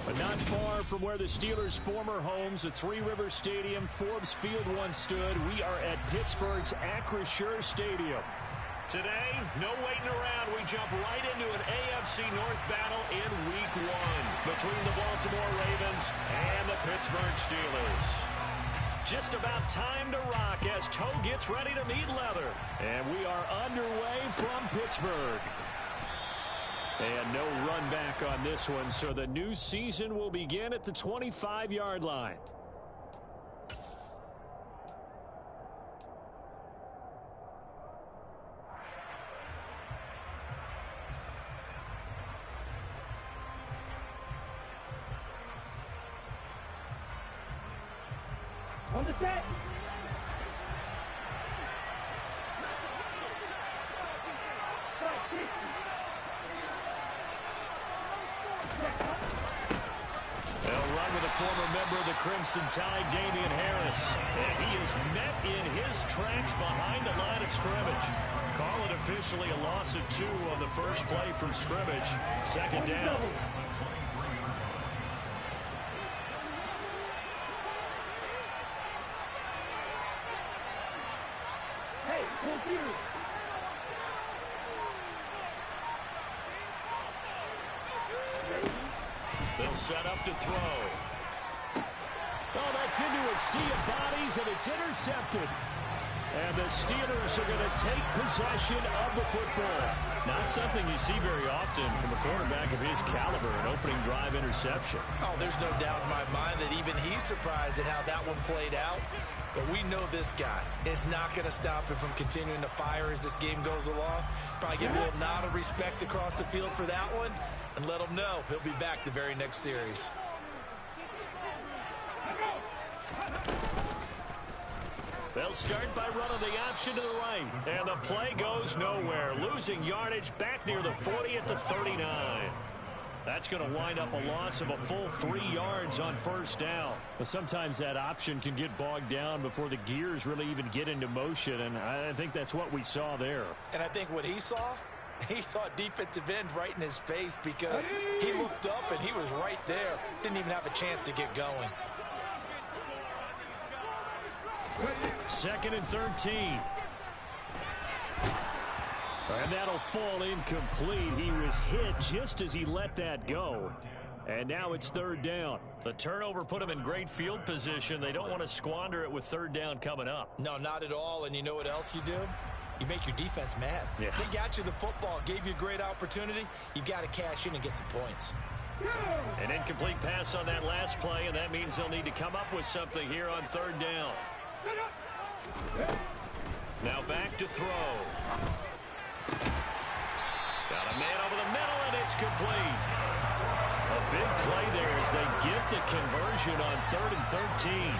But not far from where the Steelers' former homes at Three Rivers Stadium, Forbes Field once stood, we are at Pittsburgh's Acrisure Stadium. Today, no waiting around. We jump right into an AFC North battle in Week 1 between the Baltimore Ravens and the Pittsburgh Steelers. Just about time to rock as toe gets ready to meet leather. And we are underway from Pittsburgh. And no run back on this one, so the new season will begin at the 25-yard line. On the set. They'll run with a former member of the Crimson Tide, Damian Harris. And he is met in his tracks behind the line of scrimmage. Call it officially a loss of 2 on the first play from scrimmage. Second down. Hey, thank you. They'll set up to throw. Oh, that's into a sea of bodies, and it's intercepted. And the Steelers are going to take possession of the football. Not something you see very often from a quarterback of his caliber, an opening drive interception. Oh, there's no doubt in my mind that even he's surprised at how that one played out. But we know this guy is not going to stop him from continuing to fire as this game goes along. Probably give a little nod of respect across the field for that one and let him know he'll be back the very next series. They'll start by running the option to the right. And the play goes nowhere. Losing yardage back near the 40 at the 39. That's going to wind up a loss of a full 3 yards on first down. But sometimes that option can get bogged down before the gears really even get into motion, and I think that's what we saw there. And I think what he saw defensive end right in his face because he looked up and he was right there. Didn't even have a chance to get going. 2nd and 13. And that'll fall incomplete. He was hit just as he let that go. And now it's 3rd down. The turnover put him in great field position. They don't want to squander it with 3rd down coming up. No, not at all. And you know what else you do? You make your defense mad. Yeah. They got you the football, gave you a great opportunity. You got to cash in and get some points. An incomplete pass on that last play, and that means they'll need to come up with something here on 3rd down. Now back to throw. Got a man over the middle, and it's complete. A big play there as they get the conversion on 3rd and 13.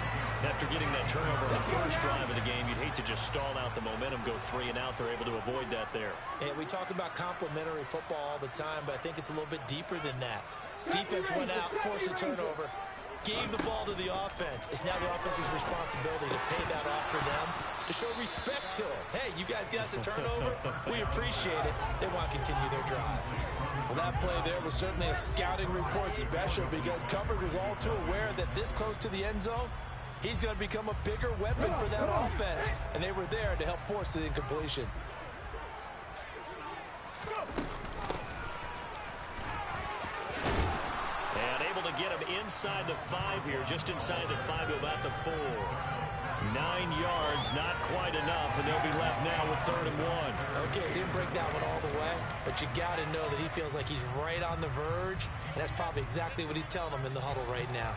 After getting that turnover on the first drive of the game, you'd hate to just stall out the momentum, go 3 and out. They're able to avoid that there. And we talk about complementary football all the time, but I think it's a little bit deeper than that. Defense went out, forced a turnover, gave the ball to the offense. It's now the offense's responsibility to pay that off for them, to show respect to them. Hey, you guys got us a turnover. We appreciate it. They want to continue their drive. Well, that play there was certainly a scouting report special because coverage was all too aware that this close to the end zone, he's going to become a bigger weapon for that offense. And they were there to help force the incompletion. And able to get him inside the 5 here, just inside the 5 to about the 4. 9 yards, not quite enough, and they'll be left now with 3rd and 1. Okay, he didn't break that one all the way, but you got to know that he feels like he's right on the verge, and that's probably exactly what he's telling them in the huddle right now.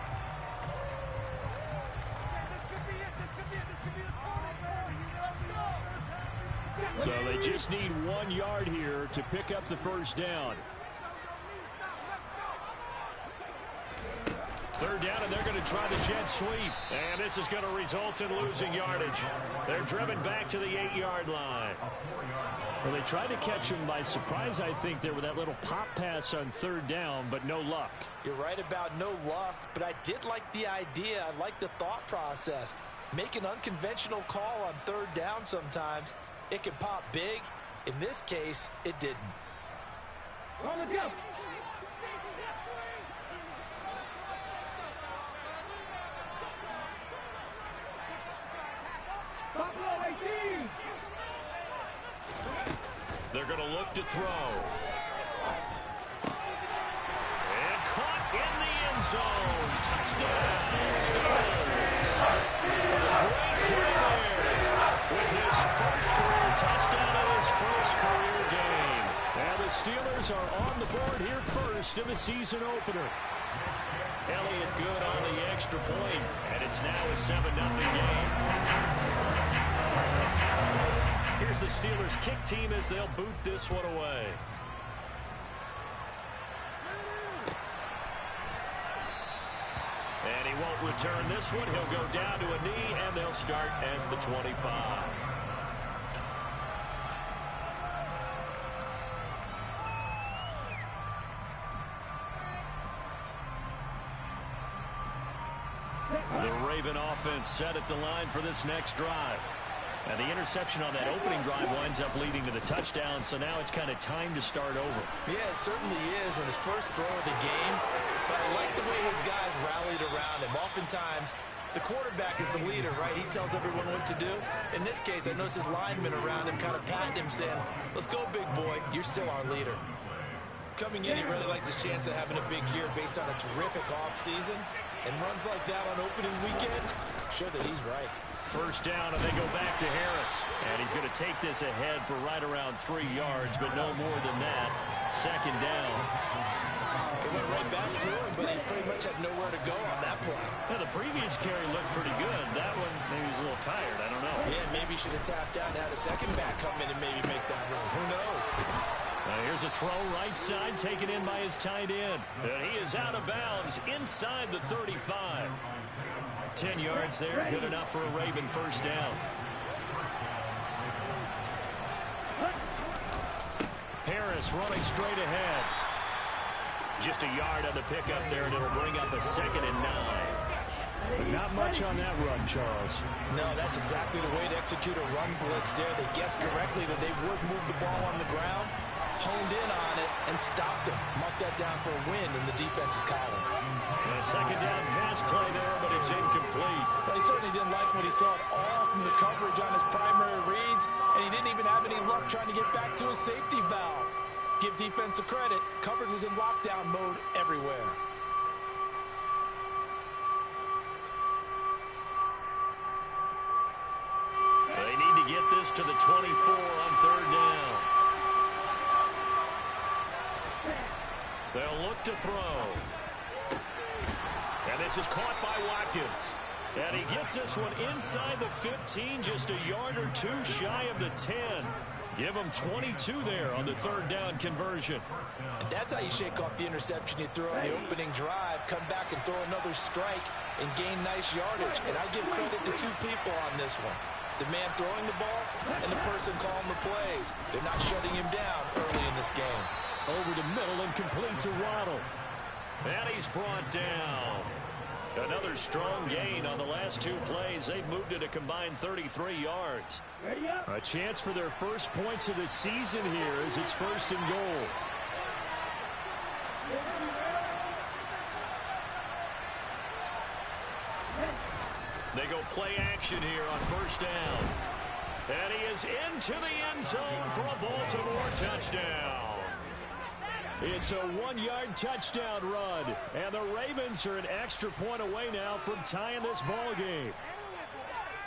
So they just need 1 yard here to pick up the first down. 3rd down, and they're going to try the jet sweep. And this is going to result in losing yardage. They're driven back to the 8-yard line. Well, they tried to catch him by surprise, I think, there with that little pop pass on 3rd down, but no luck. You're right about no luck, but I did like the idea. I like the thought process. Make an unconventional call on 3rd down sometimes. It can pop big. In this case, it didn't. On the go. They're going to look to throw. And caught in the end zone. Touchdown, Steelers. Great play there with his first career touchdown and his first career game. And the Steelers are on the board here first in the season opener. Elliott good on the extra point, and it's now a 7-0 game. Here's the Steelers kick team as they'll boot this one away. And he won't return this one. He'll go down to a knee, and they'll start at the 25. The Raven offense set at the line for this next drive. And the interception on that opening drive winds up leading to the touchdown, so now it's kind of time to start over. Yeah, it certainly is in his first throw of the game, but I like the way his guys rallied around him. Oftentimes, the quarterback is the leader, right? He tells everyone what to do. In this case, I noticed his linemen around him kind of patting him, saying, let's go, big boy. You're still our leader. Coming in, he really liked his chance of having a big year based on a terrific offseason. And runs like that on opening weekend, show that he's right. First down, and they go back to Harris. And he's going to take this ahead for right around 3 yards, but no more than that. Second down. It went right back to him, but he pretty much had nowhere to go on that play. Now, the previous carry looked pretty good. That one, maybe he was a little tired. I don't know. Yeah, maybe he should have tapped out and had a second back come in and maybe make that run. Who knows? Here's a throw right side taken in by his tight end. And he is out of bounds inside the 35. 10 yards there, good enough for a Raven first down. Harris running straight ahead. Just a yard on the pickup there, and it'll bring up a 2nd and 9. But not much on that run, Charles. No, that's exactly the way to execute a run blitz there. They guessed correctly that they would move the ball on the ground, honed in on it, and stopped him. Marked that down for a win in the defense's column. A second down pass play there, but it's incomplete. Well, he certainly didn't like when he saw it all from the coverage on his primary reads, and he didn't even have any luck trying to get back to his safety valve. Give defense a credit. Coverage was in lockdown mode everywhere. They need to get this to the 24 on 3rd down. They'll look to throw. And this is caught by Watkins. And he gets this one inside the 15, just a yard or two shy of the 10. Give him 22 there on the 3rd down conversion. And that's how you shake off the interception you throw on the opening drive, come back and throw another strike and gain nice yardage. And I give credit to 2 people on this one. The man throwing the ball and the person calling the plays. They're not shutting him down early in this game. Over the middle and complete to Waddle. And he's brought down. Another strong gain on the last 2 plays. They've moved it a combined 33 yards. A chance for their first points of the season here as it's 1st and goal. They go play action here on 1st down. And he is into the end zone for a Baltimore touchdown. It's a 1-yard touchdown run, and the Ravens are an extra point away now from tying this ball game.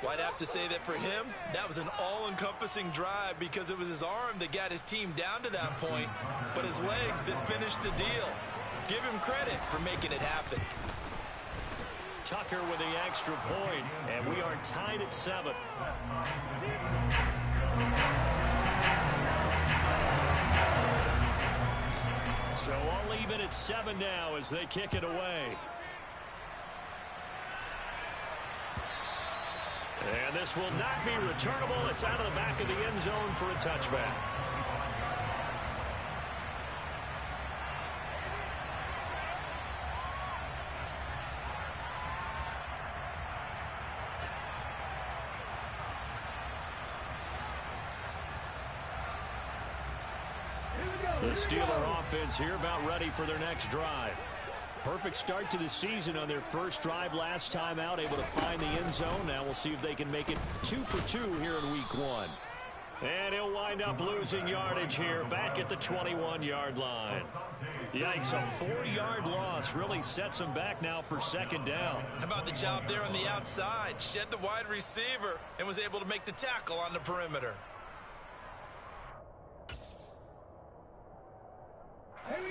Well, I'd have to say that for him, that was an all-encompassing drive because it was his arm that got his team down to that point, but his legs that finished the deal. Give him credit for making it happen. Tucker with the extra point, and we are tied at 7. So I'll leave it at 7 now as they kick it away. And this will not be returnable. It's out of the back of the end zone for a touchback. The Steeler offense here about ready for their next drive. Perfect start to the season on their first drive last time out, able to find the end zone. Now we'll see if they can make it 2 for 2 here in week 1. And he'll wind up losing yardage here back at the 21-yard line. Yikes, a 4-yard loss really sets him back now for second down. How about the job there on the outside? Shed the wide receiver and was able to make the tackle on the perimeter.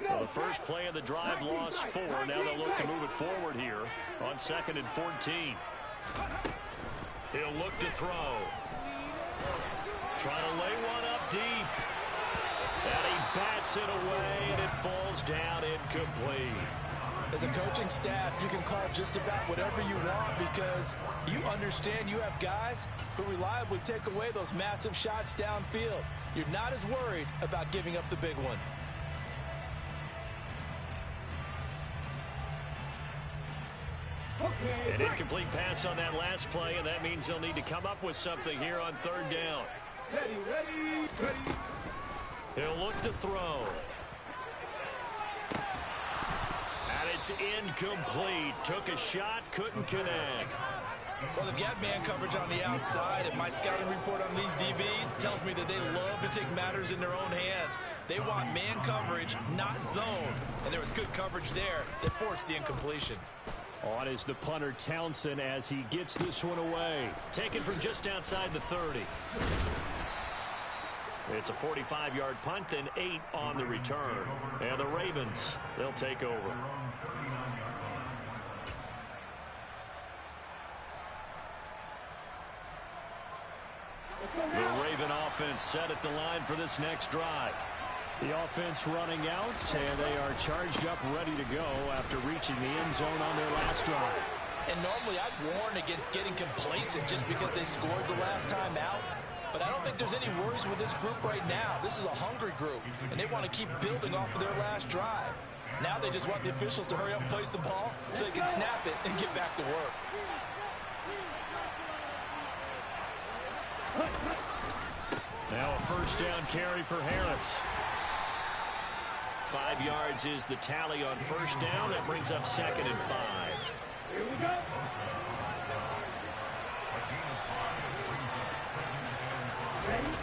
Well, the first play of the drive lost 4. Now they'll look to move it forward here on 2nd and 14. He'll look to throw. Trying to lay one up deep. And he bats it away, and it falls down incomplete. As a coaching staff, you can call just about whatever you want because you understand you have guys who reliably take away those massive shots downfield. You're not as worried about giving up the big one. An incomplete pass on that last play, and that means they'll need to come up with something here on 3rd down. Ready. He'll look to throw. And it's incomplete. Took a shot, couldn't connect. Well, they've got man coverage on the outside, and my scouting report on these DBs tells me that they love to take matters in their own hands. They want man coverage, not zone. And there was good coverage there that forced the incompletion. On is the punter Townsend as he gets this one away. Taken from just outside the 30. It's a 45-yard punt and 8 on the return. And the Ravens, they'll take over. The Raven offense set at the line for this next drive. The offense running out, and they are charged up, ready to go after reaching the end zone on their last drive. And normally I'd warn against getting complacent just because they scored the last time out. But I don't think there's any worries with this group right now. This is a hungry group, and they want to keep building off of their last drive. Now they just want the officials to hurry up and place the ball so they can snap it and get back to work. Now a first down carry for Harris. 5 yards is the tally on first down. That brings up 2nd and 5. Here we go. Ready?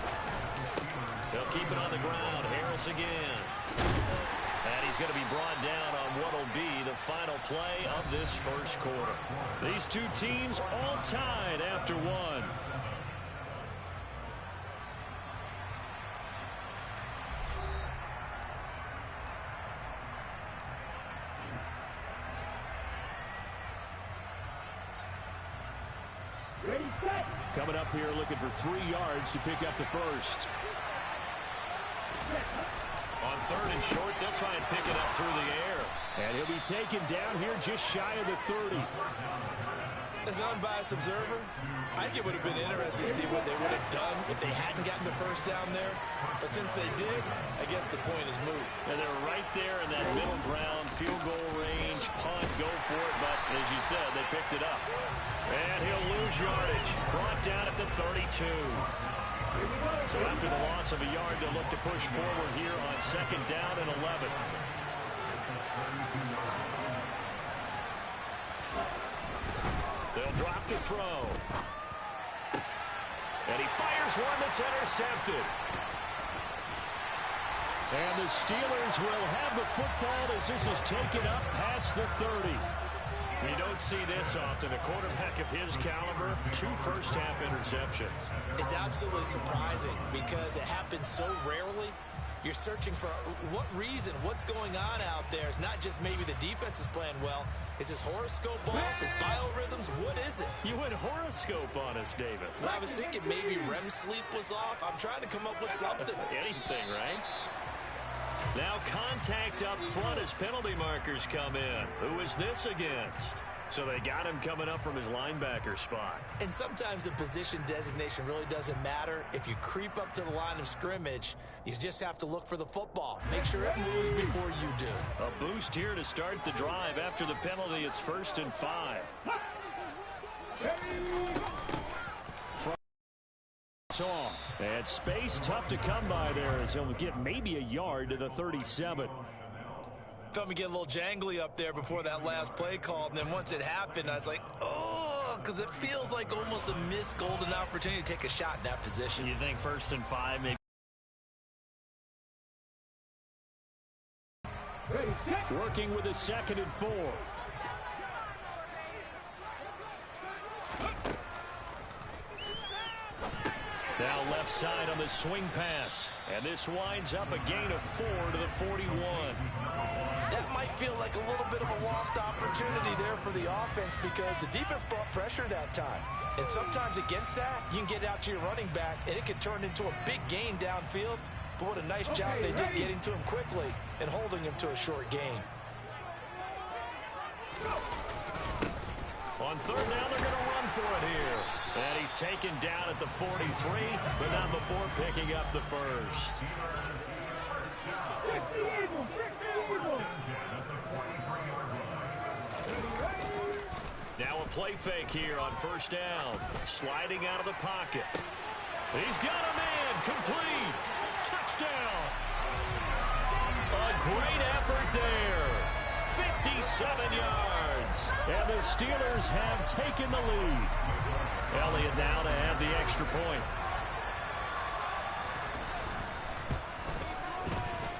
They'll keep it on the ground. Harris again. And he's going to be brought down on what will be the final play of this first quarter. These two teams all tied after one. Ready, set. Coming up here looking for 3 yards to pick up the first. On 3rd and short, they'll try and pick it up through the air. And he'll be taken down here just shy of the 30. As an unbiased observer, I think it would have been interesting to see what they would have done if they hadn't gotten the first down there. But since they did, I guess the point is moot. And they're right there in that middle ground, field goal range, punt, go for it. But as you said, they picked it up. And he'll lose yardage. Brought down at the 32. So after the loss of a yard, they'll look to push forward here on 2nd down and 11. They'll drop to throw. And he fires one that's intercepted. And the Steelers will have the football as this is taken up past the 30. You don't see this often. A quarterback of his caliber, 2 first-half interceptions. It's absolutely surprising because it happens so rarely. You're searching for what reason, what's going on out there. It's not just maybe the defense is playing well. Is his horoscope off? His biorhythms? What is it? You went horoscope on us, David. Well, I was thinking maybe REM sleep was off. I'm trying to come up with something. Anything, right? Now contact up front as penalty markers come in. Who is this against? So they got him coming up from his linebacker spot. And sometimes the position designation really doesn't matter. If you creep up to the line of scrimmage, you just have to look for the football. Make sure it moves before you do. A boost here to start the drive. After the penalty, it's 1st and 5. Off. And space tough to come by there as he'll get maybe a yard to the 37. Felt me get a little jangly up there before that last play called, and then once it happened, I was like, oh, because it feels like almost a missed golden opportunity to take a shot in that position. You think 1st and 5, maybe? Ready, set. Working with a 2nd and 4. Now left side on the swing pass. And this winds up a gain of 4 to the 41. That might feel like a little bit of a lost opportunity there for the offense because the defense brought pressure that time. And sometimes against that, you can get out to your running back, and it can turn into a big gain downfield. But what a nice job they did getting to him quickly and holding him to a short gain. On 3rd down, they're going to run for it here. And he's taken down at the 43, but not before picking up the first. Now a play fake here on 1st down. Sliding out of the pocket. He's got a man. Complete. Touchdown. A great effort there. 57 yards. And the Steelers have taken the lead. Elliott now to have the extra point.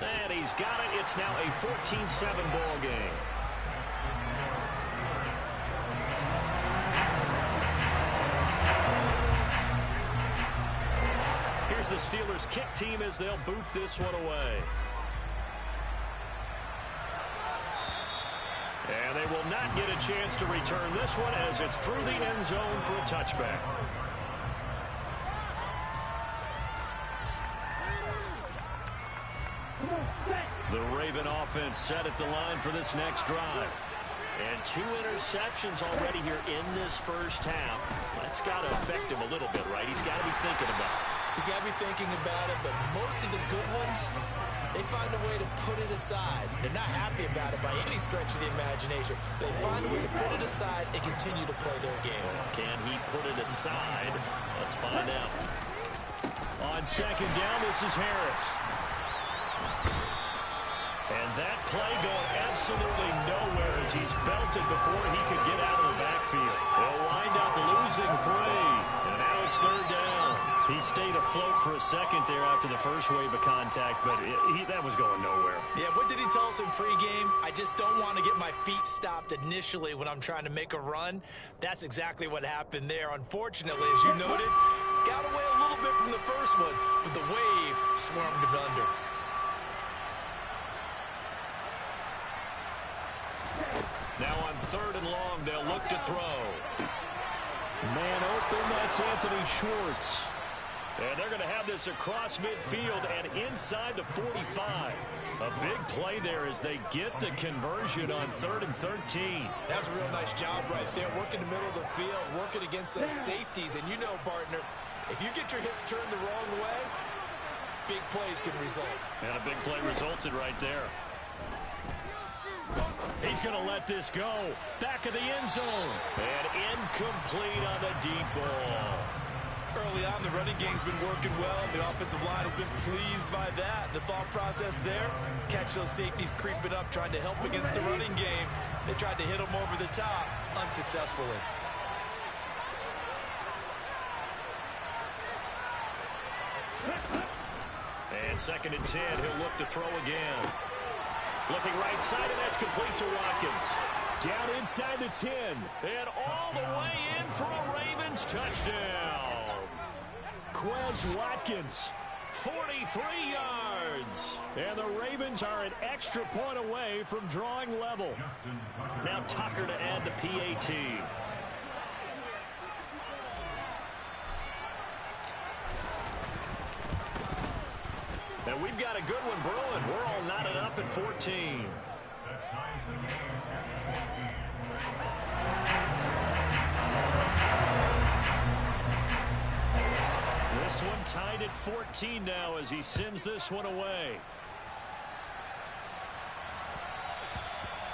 And he's got it. It's now a 14-7 ball game. Here's the Steelers kick team as they'll boot this one away. And they will not get a chance to return this one as it's through the end zone for a touchback. The Raven offense set at the line for this next drive. And 2 interceptions already here in this first half. That's got to affect him a little bit, right? He's got to be thinking about it. He's got to be thinking about it, but most of the good ones, they find a way to put it aside. They're not happy about it by any stretch of the imagination. They find a way to put it aside and continue to play their game. Can he put it aside? Let's find out. On 2nd down, this is Harris. And that play going absolutely nowhere as he's belted before he could get out of the backfield. They'll wind up losing 3. And now it's 3rd down. He stayed afloat for a second there after the first wave of contact, but that was going nowhere. Yeah, what did he tell us in pregame? I just don't want to get my feet stopped initially when I'm trying to make a run. That's exactly what happened there. Unfortunately, as you noted, got away a little bit from the first one, but the wave swarmed him under. Now on 3rd and long, they'll look to throw. Man open, that's Anthony Schwartz. And they're going to have this across midfield and inside the 45. A big play there as they get the conversion on 3rd and 13. That's a real nice job right there, working the middle of the field, working against those safeties. And you know, partner, if you get your hips turned the wrong way, big plays can result. And a big play resulted right there. He's going to let this go. Back of the end zone. And incomplete on the deep ball. Early on, the running game's been working well. The offensive line has been pleased by that. The thought process there, catch those safeties creeping up, trying to help against the running game. They tried to hit them over the top, unsuccessfully. And 2nd and 10, he'll look to throw again. Looking right side, and that's complete to Watkins. Down inside the 10. And all the way in for a Ravens touchdown. Quez Watkins, 43 yards. And the Ravens are an extra point away from drawing level. Now Tucker to add the PAT. And we've got a good one brewing. We're all knotted up at 14. This one tied at 14 now as he sends this one away.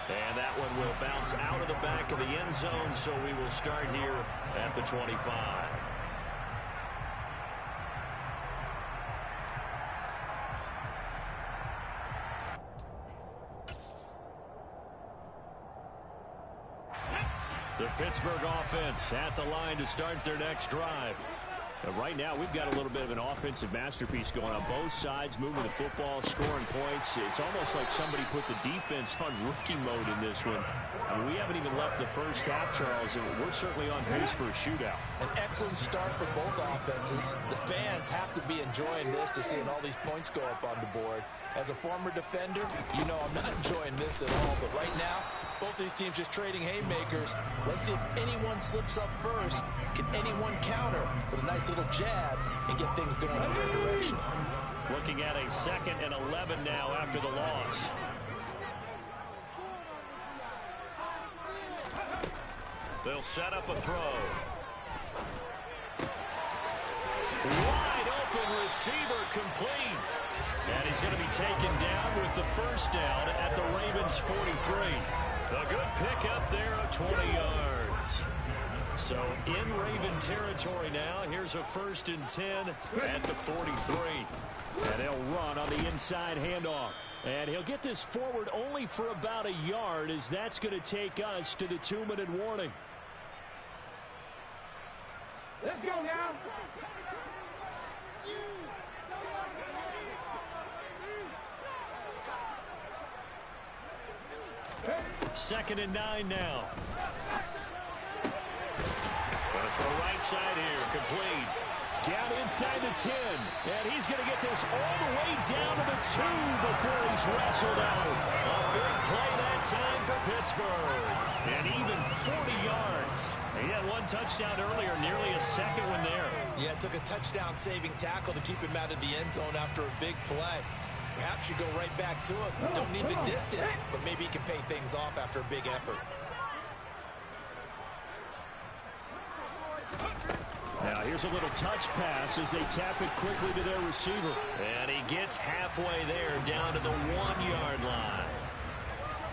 And that one will bounce out of the back of the end zone, so we will start here at the 25. The Pittsburgh offense at the line to start their next drive. Right now, we've got a little bit of an offensive masterpiece going on both sides, moving the football, scoring points. It's almost like somebody put the defense on rookie mode in this one. I mean, we haven't even left the first half, Charles, and we're certainly on pace for a shootout. An excellent start for both offenses. The fans have to be enjoying this to seeing all these points go up on the board. As a former defender, you know I'm not enjoying this at all. But right now, both these teams just trading haymakers. Let's see if anyone slips up first. Can anyone counter with a nice little jab and get things going in their direction? Looking at a 2nd and 11 now after the loss. They'll set up a throw. Wide open receiver complete. And he's going to be taken down with the first down at the Ravens 43. A good pickup there of 20 yards. So in Raven territory now. Here's a 1st and 10 at the 43. And they'll run on the inside handoff. And he'll get this forward only for about a yard, as that's going to take us to the 2-minute warning. Let's go now. 2nd and 9 now. Going to throw right side here, complete. Down inside the 10, and he's going to get this all the way down to the 2 before he's wrestled out. A big play that time for Pittsburgh, and even 40 yards. He had 1 touchdown earlier, nearly a 2nd one there. Yeah, it took a touchdown-saving tackle to keep him out of the end zone after a big play. Perhaps you go right back to him. Don't need the distance, but maybe he can pay things off after a big effort. Now here's a little touch pass as they tap it quickly to their receiver. And he gets halfway there, down to the 1-yard line.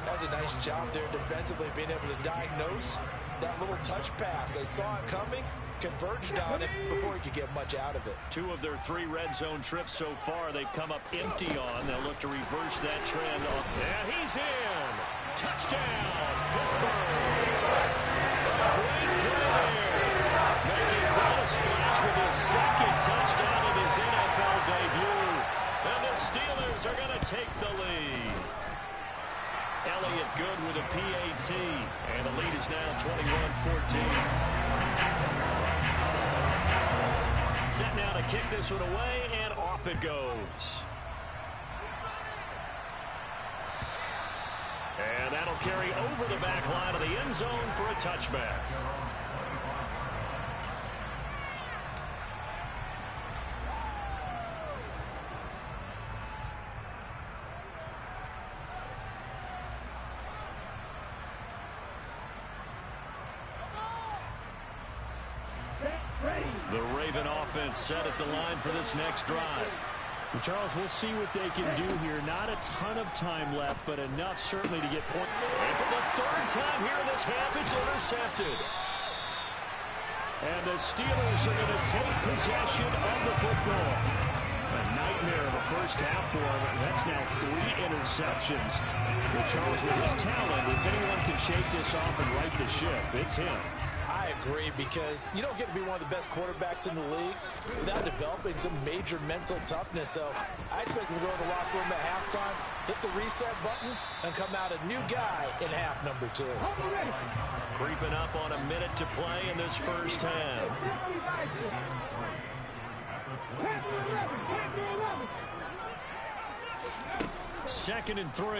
That's a nice job there defensively, being able to diagnose that little touch pass. They saw it coming, converged on it before he could get much out of it. 2 of their 3 red zone trips so far, they've come up empty on. They'll look to reverse that trend. And he's in. Touchdown, Pittsburgh. Great play there. Making quite a splash with his 2nd touchdown in his NFL debut. And the Steelers are going to take the lead. Elliott good with a PAT. And the lead is now 21-14. Set now to kick this one away, and off it goes. And that'll carry over the back line of the end zone for a touchback. The Raven offense set at the line for this next drive. And Charles, we'll see what they can do here. Not a ton of time left, but enough certainly to get points. And for the 3rd time here in this half, it's intercepted. And the Steelers are going to take possession of the football. A nightmare of a first half for him. That's now 3 interceptions. Well, Charles, with his talent, if anyone can shake this off and right the ship, it's him. I agree, because you don't get to be one of the best quarterbacks in the league without developing some major mental toughness. So I expect him to go in the locker room at halftime, hit the reset button, and come out a new guy in half number 2. Creeping up on a minute to play in this first half. Second and 3.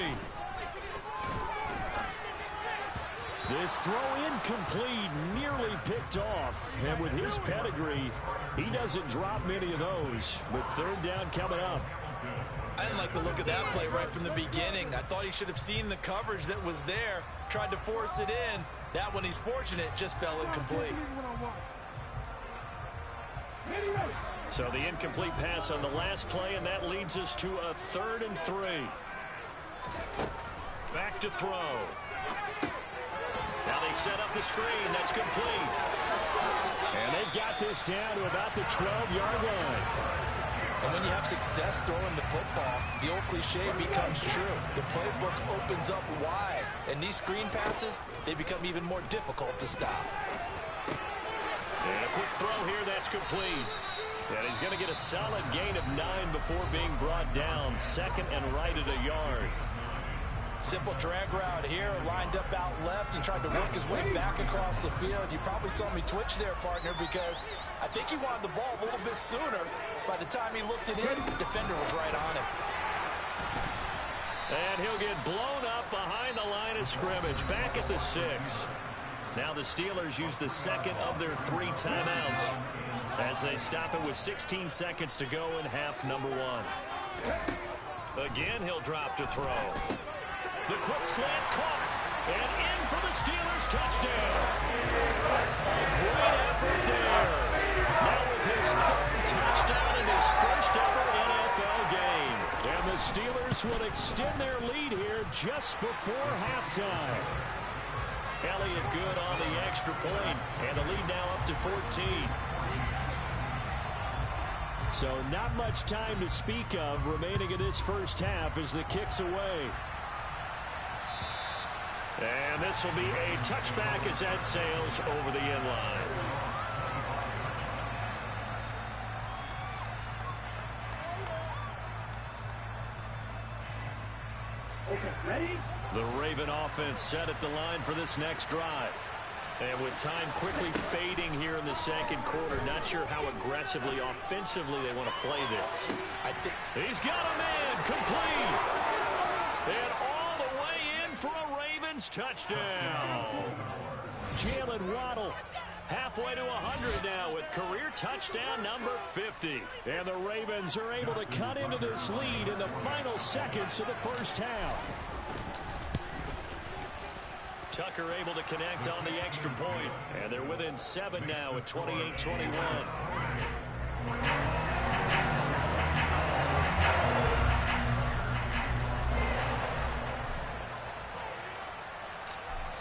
This throw incomplete, nearly picked off. And with his pedigree, he doesn't drop many of those. But 3rd down coming up. I didn't like the look of that play right from the beginning. I thought he should have seen the coverage that was there, tried to force it in. That one, he's fortunate, just fell incomplete. So the incomplete pass on the last play, and that leads us to a 3rd and 3. Back to throw. Now they set up the screen. That's complete. And they've got this down to about the 12-yard line. And when you have success throwing the football, the old cliche becomes true. The playbook opens up wide, and these screen passes, they become even more difficult to stop. And a quick throw here, that's complete. And he's going to get a solid gain of 9 before being brought down. Second and right at a yard. Simple drag route here, lined up out left and tried to work his way back across the field. You probably saw me twitch there, partner, because I think he wanted the ball a little bit sooner. By the time he looked it in, the defender was right on him. And he'll get blown up behind the line of scrimmage, back at the 6. Now the Steelers use the second of their 3 timeouts as they stop it with 16 seconds to go in half number 1. Again, he'll drop to throw. The quick slant caught, and in for the Steelers touchdown. A great effort there. Now with his 3rd touchdown in his first ever NFL game. And the Steelers will extend their lead here just before halftime. Elliott good on the extra point, and the lead now up to 14. So not much time to speak of remaining in this first half as the kick's away. And this will be a touchback as that sails over the end line. Okay, ready? The Raven offense set at the line for this next drive. And with time quickly fading here in the second quarter, not sure how aggressively, offensively they want to play this. I think he's got a man complete. And all the way in for a Ravens touchdown. Jalen Waddle halfway to 100 now with career touchdown number 50. And the Ravens are able to cut into this lead in the final seconds of the first half. Tucker able to connect on the extra point, and they're within 7 now at 28-21.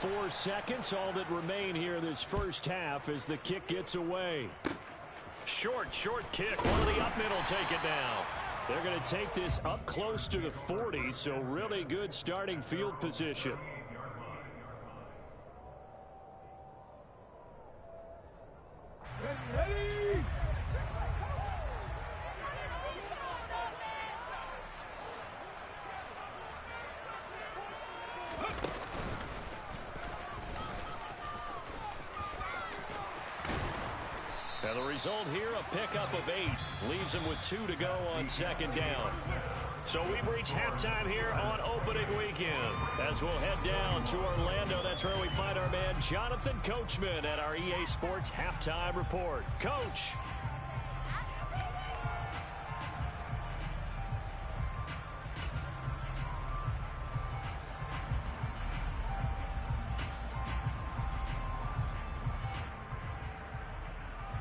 Four seconds, all that remain here this first half as the kick gets away. Short kick. One of the up middle take it now. They're going to take this up close to the 40, so really good starting field position. Ready? And the result here, a pickup of 8. Leaves them with 2 to go on second down. So we've reached halftime here on opening weekend. As we'll head down to Orlando, that's where we find our man Jonathan Coachman at our EA Sports Halftime Report. Coach.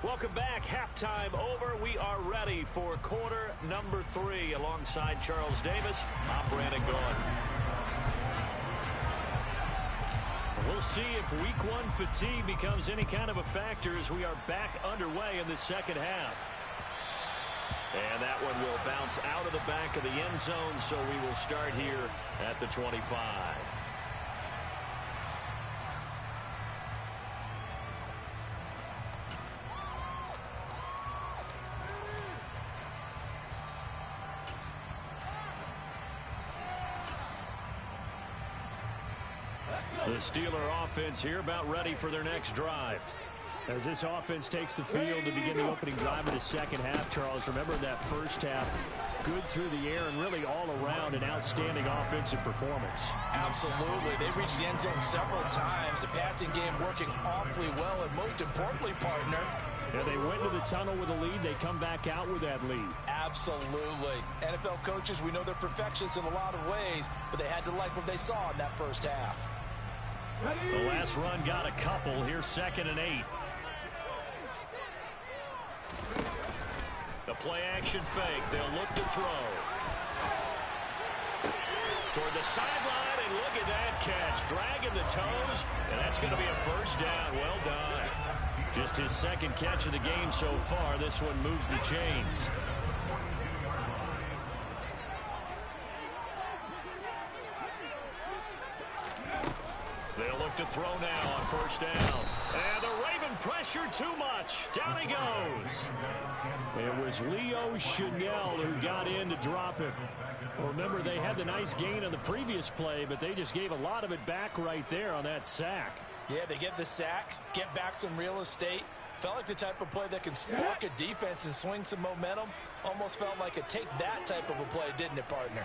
Welcome back. Halftime over. We are ready for quarter number 3 alongside Charles Davis. I'm Brandon Gaudin. We'll see if week 1 fatigue becomes any kind of a factor as we are back underway in the second half. And that one will bounce out of the back of the end zone, so we will start here at the 25. The Steeler offense here about ready for their next drive. As this offense takes the field to begin the opening drive of the second half, Charles, remember that first half, good through the air and really all around an outstanding offensive performance. Absolutely. They reached the end zone several times. The passing game working awfully well, and most importantly, partner, yeah, they went to the tunnel with a lead. They come back out with that lead. Absolutely. NFL coaches, we know they're perfectionists in a lot of ways, but they had to like what they saw in that first half. The last run got a couple. Here's 2nd and 8. The play action fake. They'll look to throw. Toward the sideline, and look at that catch. Dragging the toes, and that's going to be a first down. Well done. Just his 2nd catch of the game so far. This one moves the chains. to throw now on first down. And the Raven pressure too much. Down he goes. It was Leo Chanel who got in to drop him. Remember, they had the nice gain on the previous play, but they just gave a lot of it back right there on that sack. Yeah, they get the sack, get back some real estate. Felt like the type of play that can spark a defense and swing some momentum. Almost felt like a take that type of a play, didn't it, partner?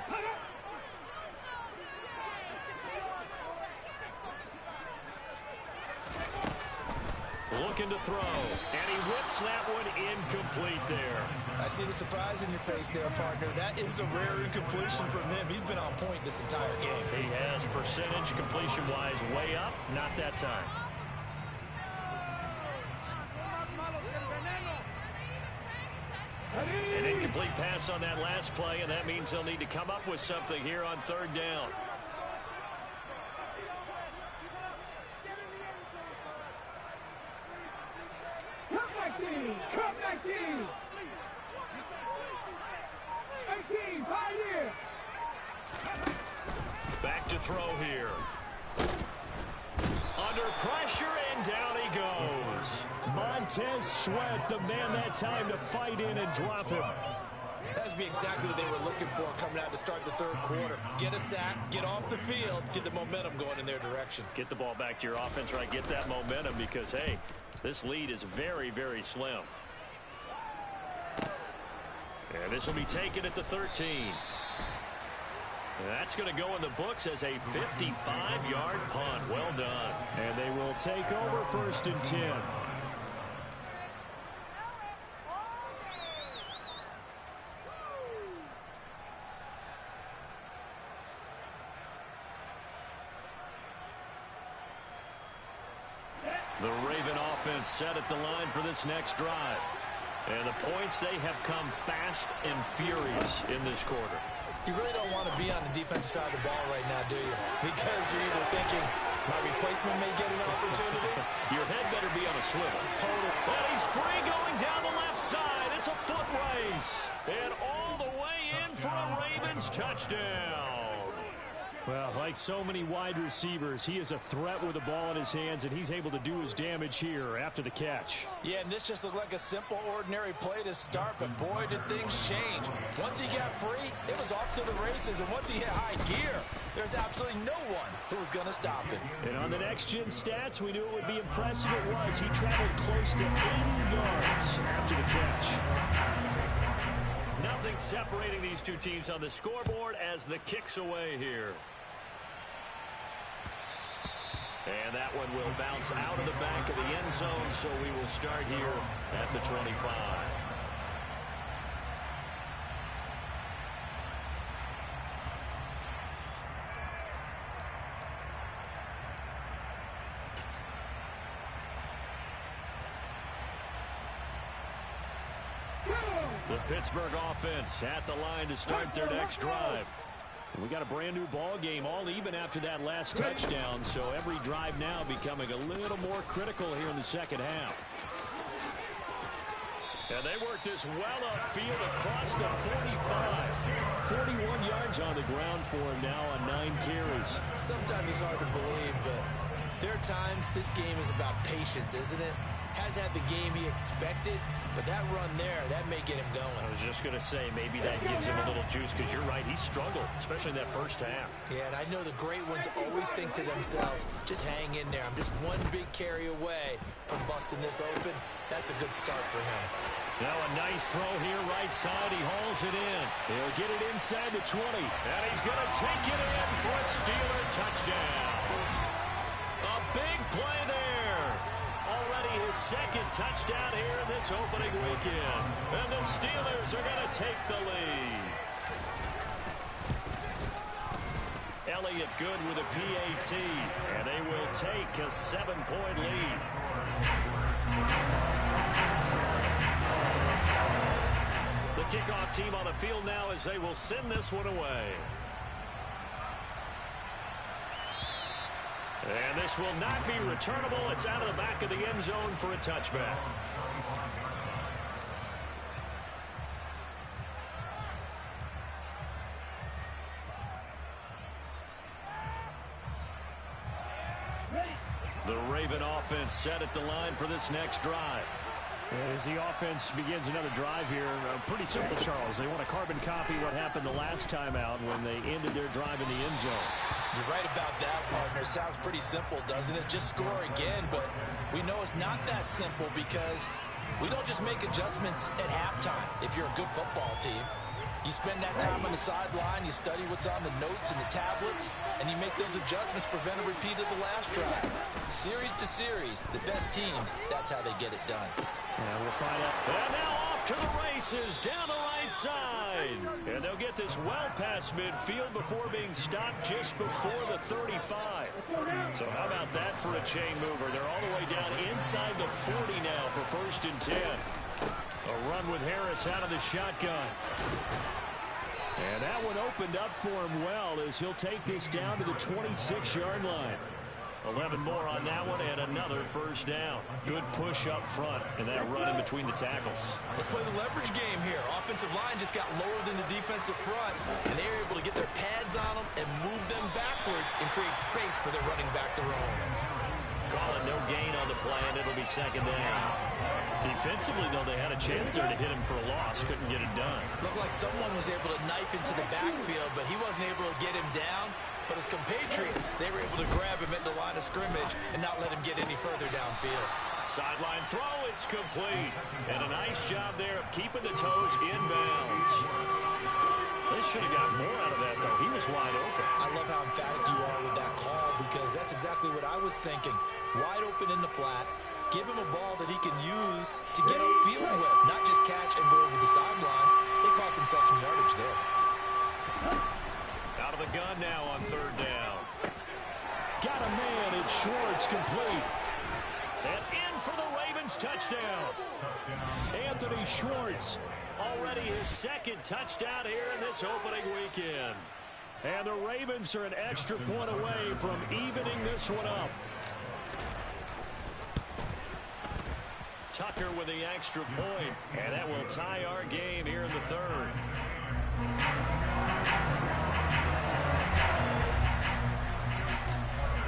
Looking to throw, and he whips that one incomplete there. I see the surprise in your face there, partner. That is a rare incompletion from him. He's been on point this entire game. He has percentage completion-wise way up, not that time. An incomplete pass on that last play, and that means they'll need to come up with something here on third down. Back to throw here. Under pressure, and down he goes. Montez Sweat, the man that time to fight in and drop him. That'd be exactly what they were looking for coming out to start the third quarter. Get a sack, get off the field, get the momentum going in their direction. Get the ball back to your offense, right? Get that momentum because, hey, this lead is very, very slim. And this will be taken at the 13. That's going to go in the books as a 55-yard punt. Well done. And they will take over first and 10. The Raven offense set at the line for this next drive. And the points, they have come fast and furious in this quarter. You really don't want to be on the defensive side of the ball right now, do you? Because you're either thinking, my replacement may get an opportunity. Your head better be on a swivel. Total. And he's free going down the left side. It's a foot race. And all the way in for a Ravens touchdown. Well, like so many wide receivers, he is a threat with the ball in his hands, and he's able to do his damage here after the catch. Yeah, and this just looked like a simple, ordinary play to start, but boy, did things change. Once he got free, it was off to the races, and once he hit high gear, there's absolutely no one who was going to stop him. And on the next-gen stats, we knew it would be impressive. It was. He traveled close to 80 yards after the catch. Nothing separating these two teams on the scoreboard as the kick's away here. And that one will bounce out of the back of the end zone, so we will start here at the 25. The Pittsburgh offense at the line to start their next drive. We got a brand new ball game, all even after that last touchdown, so every drive now becoming a little more critical here in the second half. And they work this well upfield across the 45. 41 yards on the ground for him now on 9 carries. Sometimes it's hard to believe, but there are times this game is about patience, isn't it? Has had the game he expected, but that run there, that may get him going. I was just going to say, maybe that gives him a little juice, because you're right, he struggled, especially in that first half. Yeah, and I know the great ones always think to themselves, just hang in there. I'm just one big carry away from busting this open. That's a good start for him. Now a nice throw here, right side. He hauls it in. He'll get it inside the 20. And he's going to take it in for a Steeler touchdown. A big play there. Already his second touchdown here in this opening weekend. And the Steelers are going to take the lead. Elliott good with a PAT. And they will take a 7-point lead. The kickoff team on the field now as they will send this one away. And this will not be returnable. It's out of the back of the end zone for a touchback. Ready. The Raven offense set at the line for this next drive. As the offense begins another drive here, pretty simple, Charles. They want to carbon copy what happened the last time out when they ended their drive in the end zone. You're right about that, partner. Sounds pretty simple, doesn't it? Just score again, but we know it's not that simple because we don't just make adjustments at halftime if you're a good football team. You spend that time on the sideline, you study what's on the notes and the tablets, and you make those adjustments, prevent a repeat of the last drive. Series to series, the best teams, that's how they get it done. Yeah, we'll find out. And now off to the races, down the right side. And they'll get this well past midfield before being stopped just before the 35. So how about that for a chain mover? They're all the way down inside the 40 now for 1st and 10. A run with Harris out of the shotgun. And that one opened up for him well as he'll take this down to the 26-yard line. 11 more on that one and another 1st down. Good push up front and that run in between the tackles. Let's play the leverage game here. Offensive line just got lower than the defensive front, and they were able to get their pads on them and move them backwards and create space for their running back to roam. Calling no gain on the play, and it'll be 2nd down. Defensively, though, they had a chance there to hit him for a loss. Couldn't get it done. Looked like someone was able to knife into the backfield, but he wasn't able to get him down. But his compatriots, they were able to grab him at the line of scrimmage and not let him get any further downfield. Sideline throw, it's complete. And a nice job there of keeping the toes inbounds. They should have got more out of that, though. He was wide open. I love how emphatic you are with that call because that's exactly what I was thinking. Wide open in the flat. Give him a ball that he can use to get upfield with, not just catch and go over the sideline. They cost themselves some yardage there. Out of the gun now on 3rd down. Got a man, it's Schwartz, complete. And in for the Ravens touchdown. Anthony Schwartz, already his 2nd touchdown here in this opening weekend. And the Ravens are an extra point away from evening this one up. Tucker with the extra point, and that will tie our game here in the 3rd.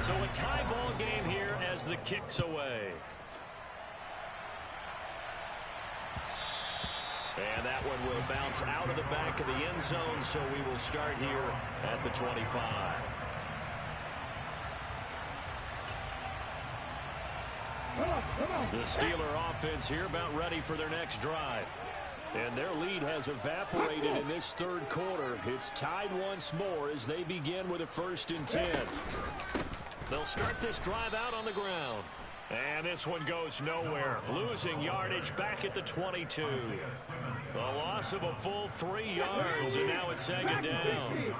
So a tie ball game here as the kick's away. And that one will bounce out of the back of the end zone, so we will start here at the 25. The Steeler offense here about ready for their next drive. And their lead has evaporated in this 3rd quarter. It's tied once more as they begin with a 1st and 10. They'll start this drive out on the ground. And this one goes nowhere. Losing yardage back at the 22. The loss of a full 3 yards, and now it's 2nd down.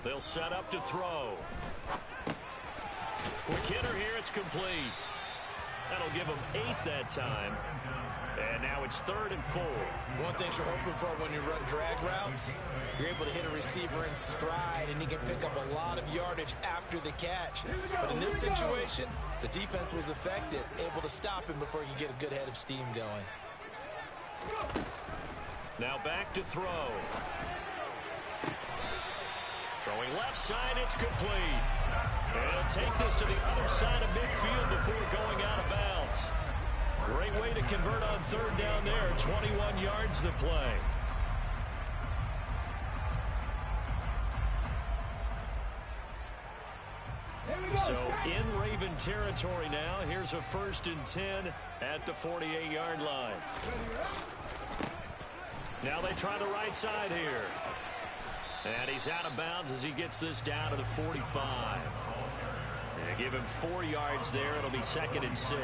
They'll set up to throw. Quick hitter here, it's complete. That'll give them 8 that time. And now it's 3rd and 4. One thing you're hoping for when you run drag routes, you're able to hit a receiver in stride, and he can pick up a lot of yardage after the catch. But in this situation, the defense was effective, able to stop him before he could get a good head of steam going. Now back to throw. Throwing left side, it's complete. And he'll take this to the other side of midfield before going out of bounds. Great way to convert on 3rd down there. 21 yards the play. So in Raven territory now. Here's a 1st and 10 at the 48-yard line. Now they try the right side here. And he's out of bounds as he gets this down to the 45. And give him 4 yards there. It'll be 2nd and 6.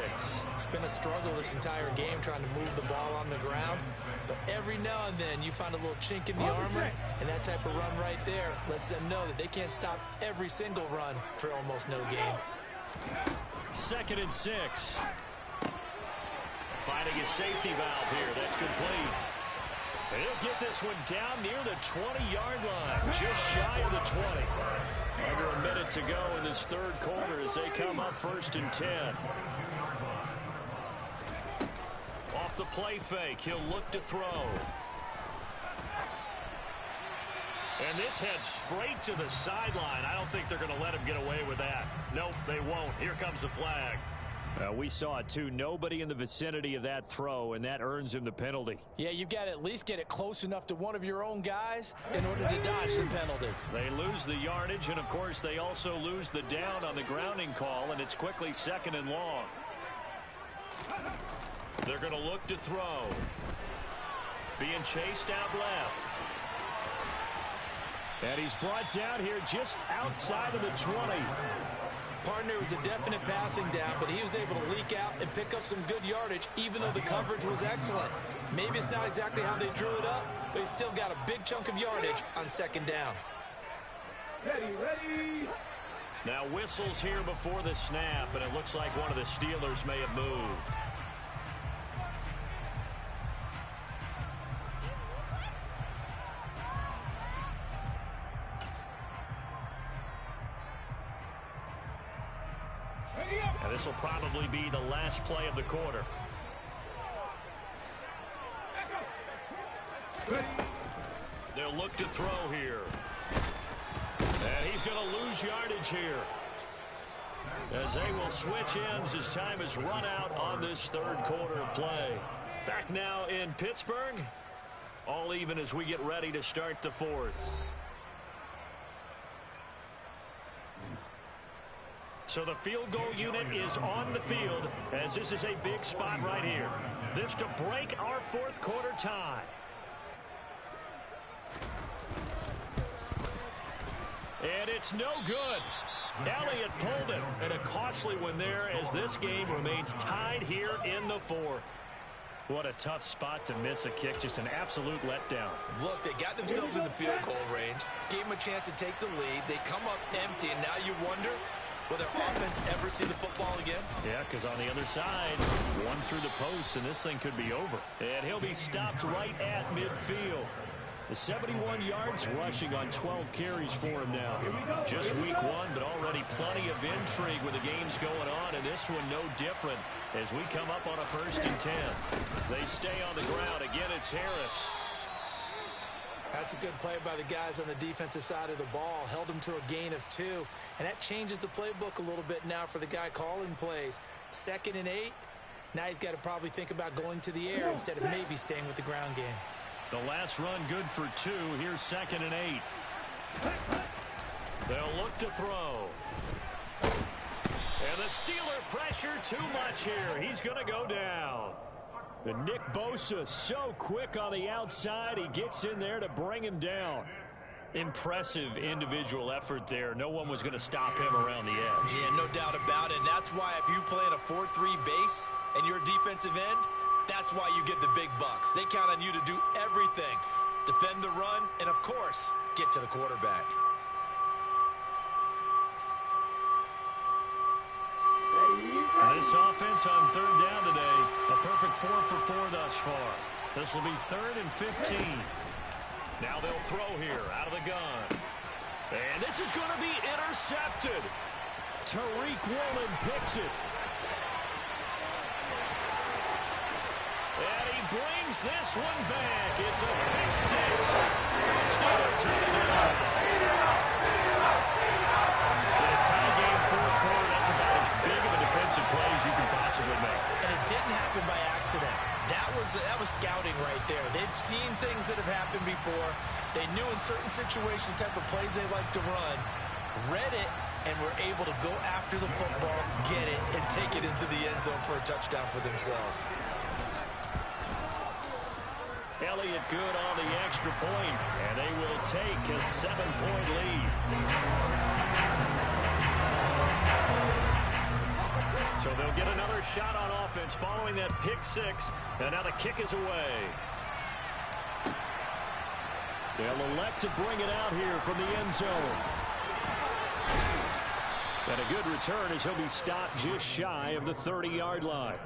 It's been a struggle this entire game trying to move the ball on the ground. But every now and then you find a little chink in the armor. And that type of run right there lets them know that they can't stop every single run for almost no gain. 2nd and 6. Finding a safety valve here. That's complete. And he'll get this one down near the 20-yard line. Just shy of the 20. Under a minute to go in this 3rd quarter as they come up 1st and 10. Off the play fake, he'll look to throw. And this heads straight to the sideline. I don't think they're going to let him get away with that. Nope, they won't. Here comes the flag. We saw it, too. Nobody in the vicinity of that throw, and that earns him the penalty. Yeah, you've got to at least get it close enough to one of your own guys in order to dodge the penalty. They lose the yardage, and, of course, they also lose the down on the grounding call, and it's quickly 2nd and long. They're going to look to throw. Being chased out left. And he's brought down here just outside of the 20. Partner was a definite passing down, but he was able to leak out and pick up some good yardage, even though the coverage was excellent. Maybe it's not exactly how they drew it up, but he still got a big chunk of yardage on 2nd down. Ready. Now whistles here before the snap, and it looks like one of the Steelers may have moved. And this will probably be the last play of the quarter. They'll look to throw here. And he's going to lose yardage here, as they will switch ends as time is run out on this 3rd quarter of play. Back now in Pittsburgh. All even as we get ready to start the 4th. So the field goal unit is on the field, as this is a big spot right here. This to break our 4th quarter tie. And it's no good. Elliott pulled it, and a costly one there as this game remains tied here in the 4th. What a tough spot to miss a kick. Just an absolute letdown. Look, they got themselves in the field goal range, gave them a chance to take the lead. They come up empty, and now you wonder, will their offense ever see the football again? Yeah, because on the other side, one through the post, and this thing could be over. And he'll be stopped right at midfield. The 71 yards rushing on 12 carries for him now. Just week 1, but already plenty of intrigue with the games going on, and this one no different as we come up on a 1st and 10. They stay on the ground. Again, it's Harris. That's a good play by the guys on the defensive side of the ball. Held them to a gain of 2. And that changes the playbook a little bit now for the guy calling plays. 2nd and 8. Now he's got to probably think about going to the air instead of maybe staying with the ground game. The last run good for 2. Here's 2nd and 8. They'll look to throw. And the Steeler pressure too much here. He's going to go down. And Nick Bosa so quick on the outside. He gets in there to bring him down. Impressive individual effort there. No one was going to stop him around the edge. Yeah, no doubt about it. And that's why if you play in a 4-3 base and you're a defensive end, that's why you get the big bucks. They count on you to do everything. Defend the run and, of course, get to the quarterback. And this offense on 3rd down today, a perfect 4 for 4 thus far. This will be 3rd and 15. Now they'll throw here out of the gun. And this is going to be intercepted. Tariq Woolen picks it. And he brings this one back. It's a pick 6. Steeler touchdown. In a tie game 4th quarter, that's about as big of a defensive play as you can possibly make. And it didn't happen by accident. That was scouting right there. They'd seen things that have happened before. They knew in certain situations the type of plays they like to run, read it, and were able to go after the football, get it, and take it into the end zone for a touchdown for themselves. Elliott good on the extra point, and they will take a 7-point lead. So they'll get another shot on offense following that pick 6, and now the kick is away. They'll elect to bring it out here from the end zone. And a good return as he'll be stopped just shy of the 30-yard line.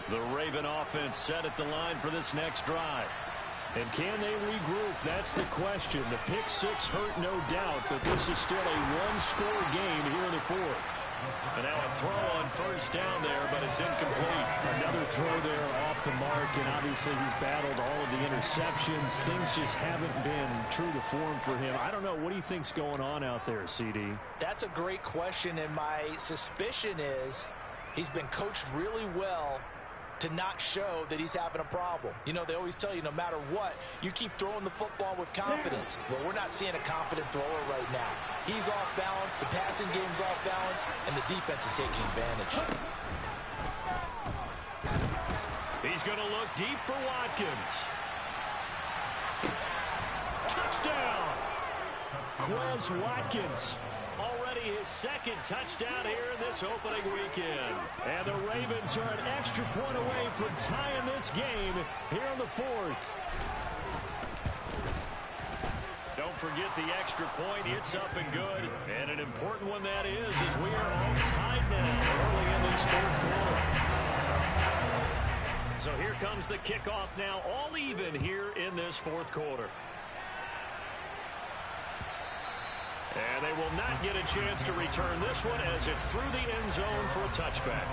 The Raven offense set at the line for this next drive. And can they regroup? That's the question. The pick six hurt, no doubt, but this is still a one-score game here in the fourth. And now a throw on first down there, but it's incomplete. Another throw there off the mark, and obviously he's battled all of the interceptions. Things just haven't been true to form for him. I don't know. What do you think's going on out there, CD? That's a great question, and my suspicion is he's been coached really well to not show that he's having a problem. You know, they always tell you no matter what, you keep throwing the football with confidence. Well, we're not seeing a confident thrower right now. He's off balance, the passing game's off balance, and the defense is taking advantage. He's going to look deep for Watkins. Touchdown! Quez Watkins. Already his second touchdown here in this opening weekend. And the Ravens are an extra point away from tying this game here in the fourth. Don't forget the extra point. It's up and good. And an important one that is, as we are all tied now early in this fourth quarter. So here comes the kickoff now, all even here in this fourth quarter. And they will not get a chance to return this one as it's through the end zone for a touchback.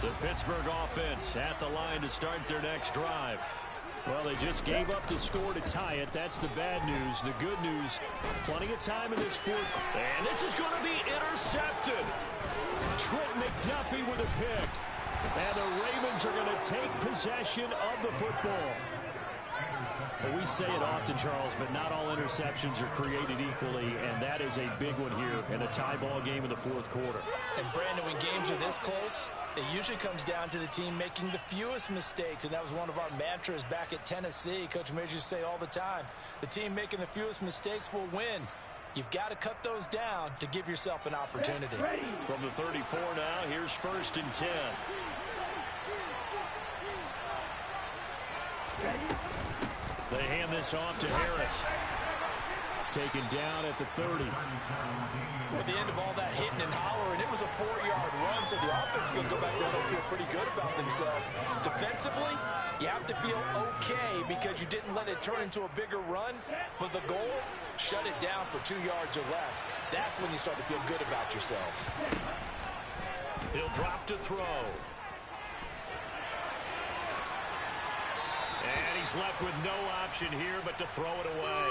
The Pittsburgh offense at the line to start their next drive. Well, they just gave up the score to tie it. That's the bad news. The good news, plenty of time in this fourth. And this is going to be intercepted. Trent McDuffie with a pick. And the Ravens are going to take possession of the football. Well, we say it often, Charles, but not all interceptions are created equally, and that is a big one here in a tie ball game in the fourth quarter. And, Brandon, when games are this close, it usually comes down to the team making the fewest mistakes, and that was one of our mantras back at Tennessee. Coach Mears used to say all the time, the team making the fewest mistakes will win. You've got to cut those down to give yourself an opportunity. From the 34 now, here's 1st and 10. They hand this off to Harris. Taken down at the 30. With the end of all that hitting and hollering, it was a 4-yard run, so the offense is going to go back there and feel pretty good about themselves. Defensively, you have to feel okay because you didn't let it turn into a bigger run, but the goal, shut it down for 2 yards or less. That's when you start to feel good about yourselves. He'll drop to throw. And he's left with no option here but to throw it away.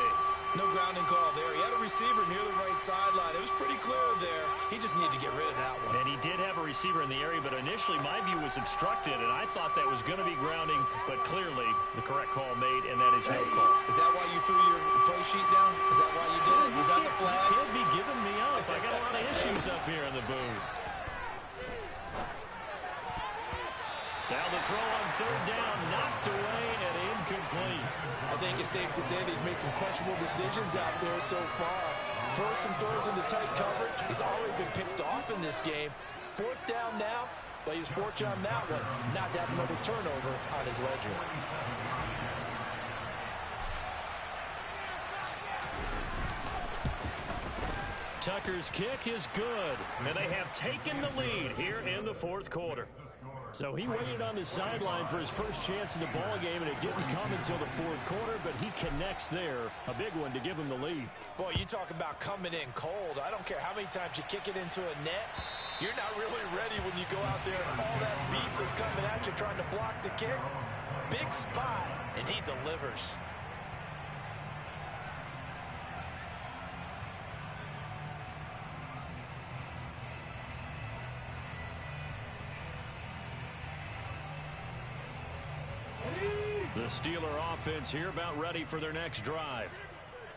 No grounding call there. He had a receiver near the right sideline. It was pretty clear there. He just needed to get rid of that one. And he did have a receiver in the area, but initially my view was obstructed, and I thought that was going to be grounding, but clearly the correct call made, and that is no call. Is that why you threw your play sheet down? Is that why you did it? Is that the flag? You can't be giving me up. I got a lot of issues up here in the booth. Now the throw on 3rd down, knocked away and incomplete. I think it's safe to say that he's made some questionable decisions out there so far. First, some throws into tight coverage. He's already been picked off in this game. 4th down now, but he was fortunate on that one, not to have another turnover on his ledger. Tucker's kick is good, and they have taken the lead here in the 4th quarter. So he waited on the sideline for his first chance in the ball game, and it didn't come until the 4th quarter, but he connects there. A big one to give him the lead. Boy, you talk about coming in cold. I don't care how many times you kick it into a net. You're not really ready when you go out there and all that beef is coming at you trying to block the kick. Big spot, and he delivers. The Steeler offense here about ready for their next drive.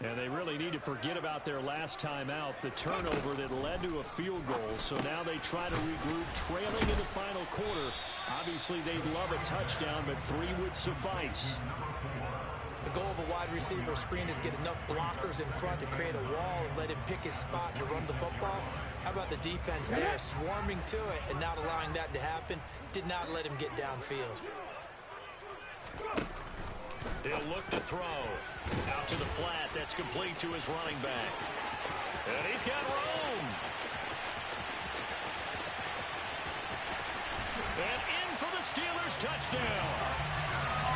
And they really need to forget about their last time out, the turnover that led to a field goal. So now they try to regroup, trailing in the final quarter. Obviously, they'd love a touchdown, but 3 would suffice. The goal of a wide receiver screen is get enough blockers in front to create a wall and let him pick his spot to run the football. How about the defense there, swarming to it and not allowing that to happen? Did not let him get downfield. He'll look to throw. Out to the flat. That's complete to his running back. And he's got room. And in for the Steelers touchdown.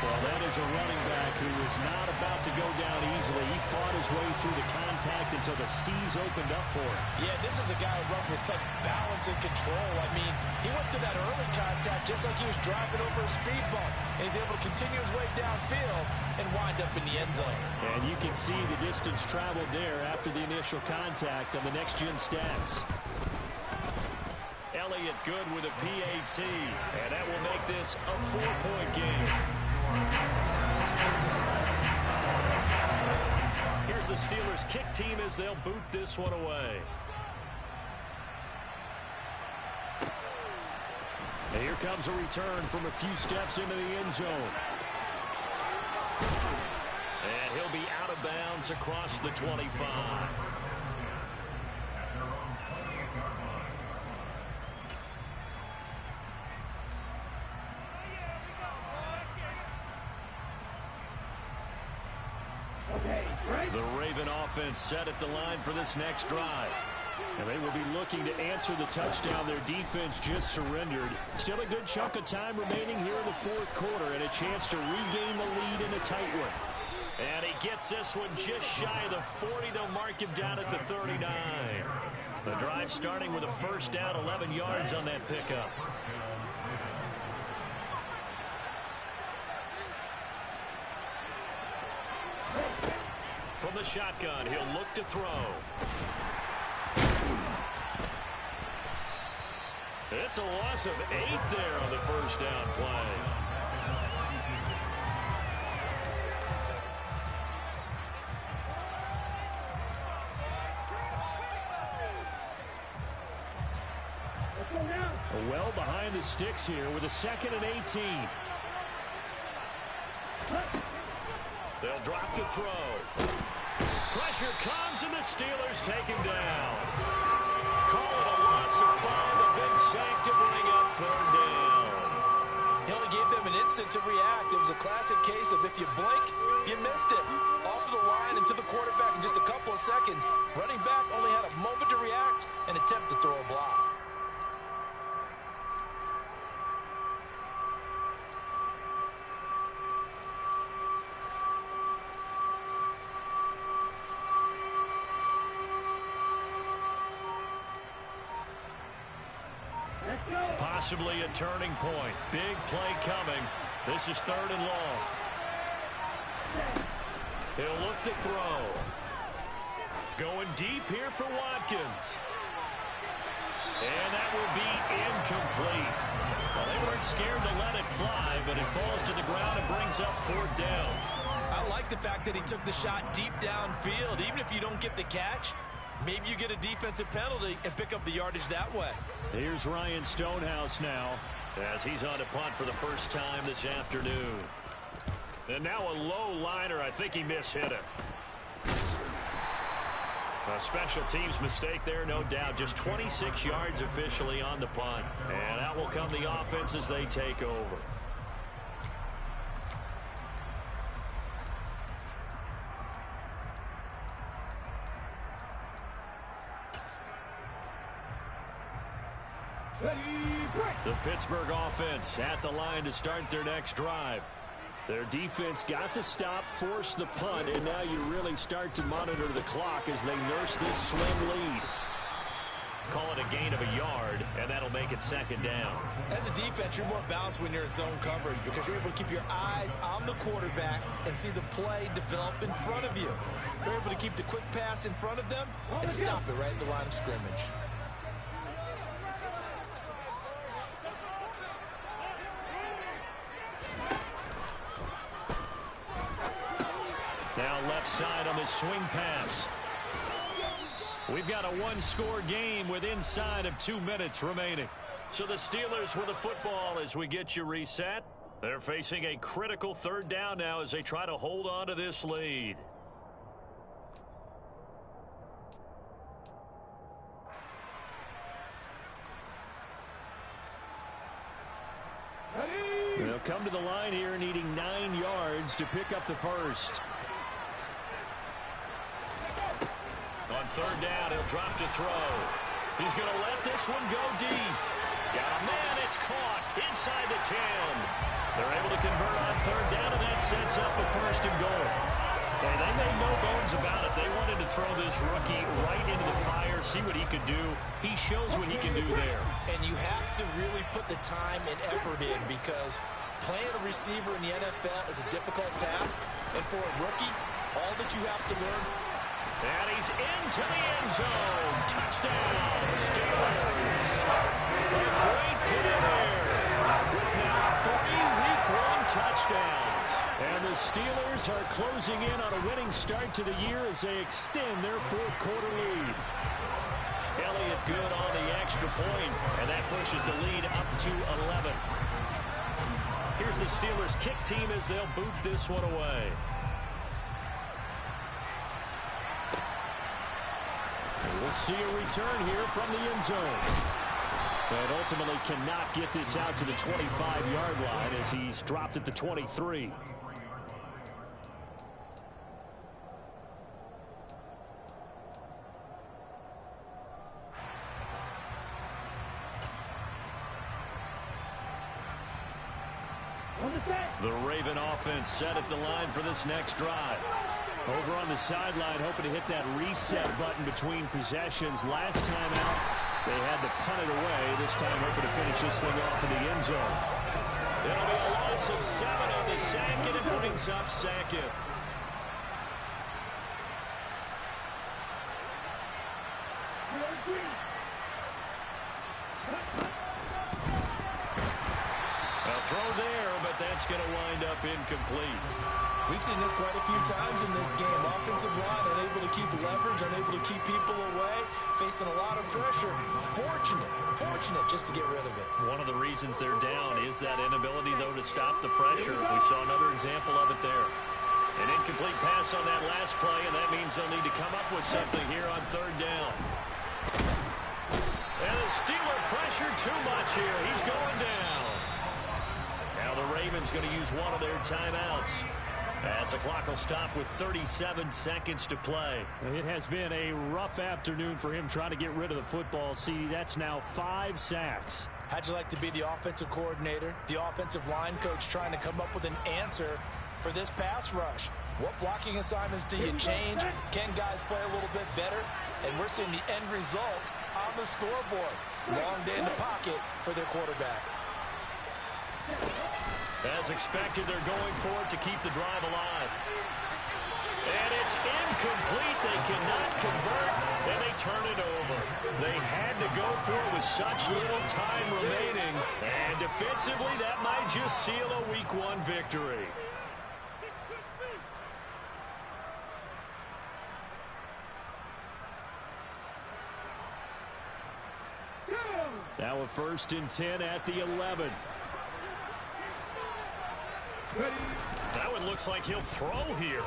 Well, that is a running back who was not about to go down easily. He fought his way through the contact until the seas opened up for him. Yeah, this is a guy who runs with such balance and control. I mean, he went through that early contact just like he was driving over a speed bump. And he's able to continue his way downfield and wind up in the end zone. And you can see the distance traveled there after the initial contact on the next-gen stats. Elliott good with a PAT. And that will make this a 4-point game. Here's the Steelers kick team as they'll boot this one away. And here comes a return from a few steps into the end zone. And he'll be out of bounds across the 25. The Raven offense set at the line for this next drive. And they will be looking to answer the touchdown their defense just surrendered. Still a good chunk of time remaining here in the fourth quarter and a chance to regain the lead in a tight one. And he gets this one just shy of the 40. They'll mark him down at the 39. The drive starting with a first down, 11 yards on that pickup. From the shotgun, he'll look to throw. It's a loss of 8 there on the first down play. Well behind the sticks here with a 2nd and 18. They'll drop to throw. Pressure comes and the Steelers take him down. Call it a loss of 5. A big sack to bring up 3rd down. He only gave them an instant to react. It was a classic case of if you blink, you missed it. Off of the line and to the quarterback in just a couple of seconds. Running back only had a moment to react and attempt to throw a block. Possibly a turning point. Big play coming. This is 3rd and long. He'll look to throw. Going deep here for Watkins. And that will be incomplete. Well, they weren't scared to let it fly, but it falls to the ground and brings up 4th down. I like the fact that he took the shot deep downfield. Even if you don't get the catch, maybe you get a defensive penalty and pick up the yardage that way. Here's Ryan Stonehouse now as he's on a punt for the first time this afternoon. And now a low liner. I think he mishit it. A special teams mistake there, no doubt. Just 26 yards officially on the punt. And out will come the offense as they take over. The Pittsburgh offense at the line to start their next drive. Their defense got the stop, forced the punt, and now you really start to monitor the clock as they nurse this slim lead. Call it a gain of a yard, and that'll make it 2nd down. As a defense, you're more balanced when you're in zone coverage because you're able to keep your eyes on the quarterback and see the play develop in front of you. You're able to keep the quick pass in front of them and stop it right at the line of scrimmage. Now left side on the swing pass. We've got a 1-score game with inside of 2 minutes remaining. So the Steelers with the football as we get you reset. They're facing a critical 3rd down now as they try to hold on to this lead. They'll come to the line here needing 9 yards. yards to pick up the first. On third down, he'll drop to throw. He's going to let this one go deep. Got a man, it's caught inside the 10. They're able to convert on third down, and that sets up a first and goal. Hey, they made no bones about it. They wanted to throw this rookie right into the fire, see what he could do. He shows what he can do there. And you have to really put the time and effort in, because playing a receiver in the NFL is a difficult task. And for a rookie, all that you have to learn. And he's into the end zone. Touchdown, Steelers. A great play there. Now 3 Week 1 touchdowns. And the Steelers are closing in on a winning start to the year as they extend their fourth quarter lead. Elliott good on the extra point, and that pushes the lead up to 11. Here's the Steelers kick team as they'll boot this one away. We'll see a return here from the end zone. But ultimately cannot get this out to the 25-yard line as he's dropped at the 23. The Raven offense set at the line for this next drive. Over on the sideline, hoping to hit that reset button between possessions. Last time out, they had to punt it away. This time, hoping to finish this thing off in the end zone. It'll be a loss of 7 on the sack, and it brings up second. A throw there, but that's going to wind up incomplete. We've seen this quite a few times in this game. Offensive line unable to keep leverage, unable to keep people away, facing a lot of pressure. Fortunate just to get rid of it. One of the reasons they're down is that inability, though, to stop the pressure. We saw another example of it there. An incomplete pass on that last play, and that means they'll need to come up with something here on third down. And the Steeler pressure too much here. He's going down. Now the Ravens going to use one of their timeouts, as the clock will stop with 37 seconds to play. It has been a rough afternoon for him trying to get rid of the football. See, that's now 5 sacks. How'd you like to be the offensive coordinator, the offensive line coach, trying to come up with an answer for this pass rush? What blocking assignments do you change? Can guys play a little bit better? And we're seeing the end result on the scoreboard. Long day in the pocket for their quarterback. As expected, they're going for it to keep the drive alive. And it's incomplete. They cannot convert, and they turn it over. They had to go for it with such little time remaining. And defensively, that might just seal a Week 1 victory. Now a 1st and 10 at the 11. That one looks like he'll throw here.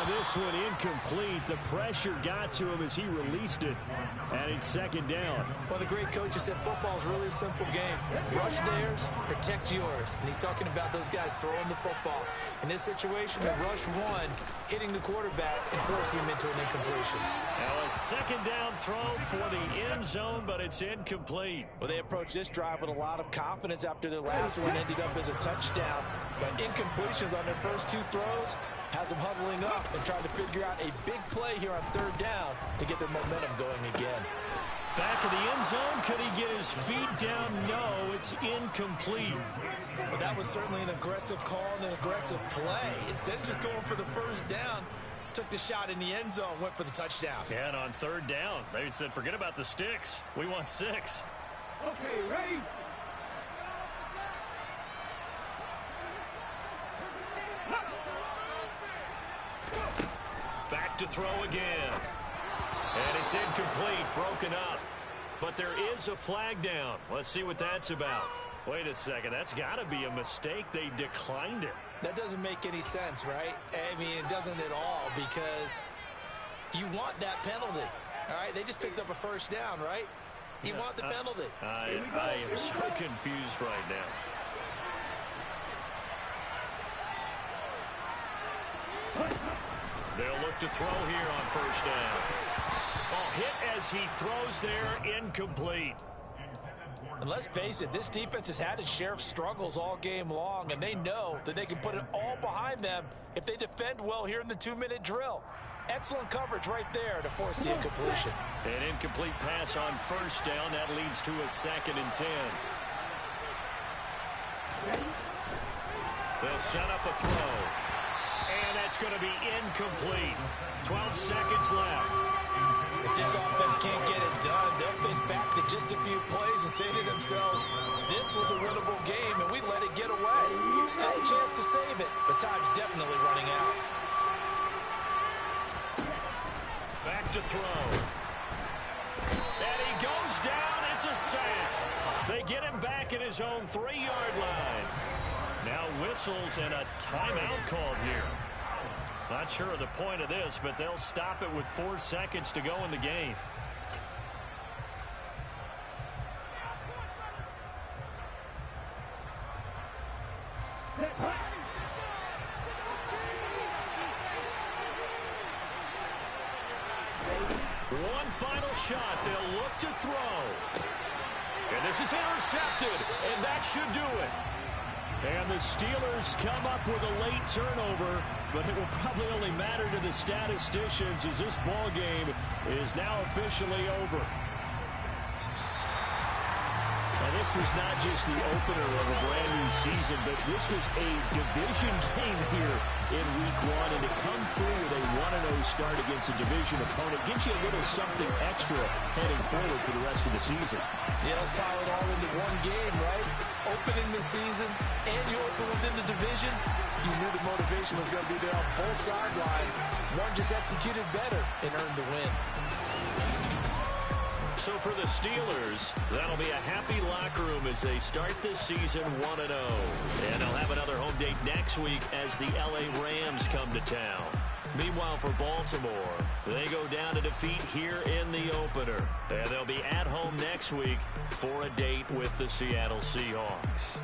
This one incomplete. The pressure got to him as he released it. And it's 2nd down. Well, the great coach has said football is really a simple game. Rush theirs, protect yours. And he's talking about those guys throwing the football. In this situation, the rush one, hitting the quarterback and forcing him into an incompletion. Now a 2nd down throw for the end zone, but it's incomplete. Well, they approached this drive with a lot of confidence after their last one ended up as a touchdown. But incompletions on their first 2 throws has them huddling up and trying to figure out a big play here on 3rd down to get their momentum going again. Back of the end zone. Could he get his feet down? No, it's incomplete. But that was certainly an aggressive call and an aggressive play. Instead of just going for the 1st down, took the shot in the end zone, went for the touchdown. And on 3rd down, they said, forget about the sticks. We want 6. Okay, ready? Back to throw again. And it's incomplete, broken up. But there is a flag down. Let's see what that's about. Wait a second, that's got to be a mistake. They declined it. That doesn't make any sense, right? I mean, it doesn't at all, because you want that penalty. All right, they just picked up a 1st down, right? You want the penalty. I am so confused right now. They'll look to throw here on first down. Oh, hit as he throws there, incomplete. And let's face it, this defense has had its share of struggles all game long, and they know that they can put it all behind them if they defend well here in the 2-minute drill. Excellent coverage right there to force the incompletion. An incomplete pass on first down. That leads to a 2nd and 10. They'll set up a throw. And that's going to be incomplete. 12 seconds left. If this offense can't get it done, they'll think back to just a few plays and say to themselves, this was a winnable game and we let it get away. Still a chance to save it, but time's definitely running out. Back to throw. And he goes down. It's a sack. They get him back at his own 3-yard line. Now whistles and a timeout called here. Not sure of the point of this, but they'll stop it with 4 seconds to go in the game. One final shot. They'll look to throw. And this is intercepted, and that should do it. And the Steelers come up with a late turnover, but it will probably only matter to the statisticians as this ball game is now officially over. And this was not just the opener of a brand new season, but this was a division game here in week 1. And to come through with a 1-0 start against a division opponent gives you a little something extra heading forward for the rest of the season. Yeah, let's pile it all into one game, right? Opening the season and you open within the division. You knew the motivation was going to be there on both sidelines. One just executed better and earned the win. So for the Steelers, that'll be a happy locker room as they start this season 1-0. And they'll have another home date next week as the LA Rams come to town. Meanwhile, for Baltimore, they go down to defeat here in the opener. And they'll be at home next week for a date with the Seattle Seahawks.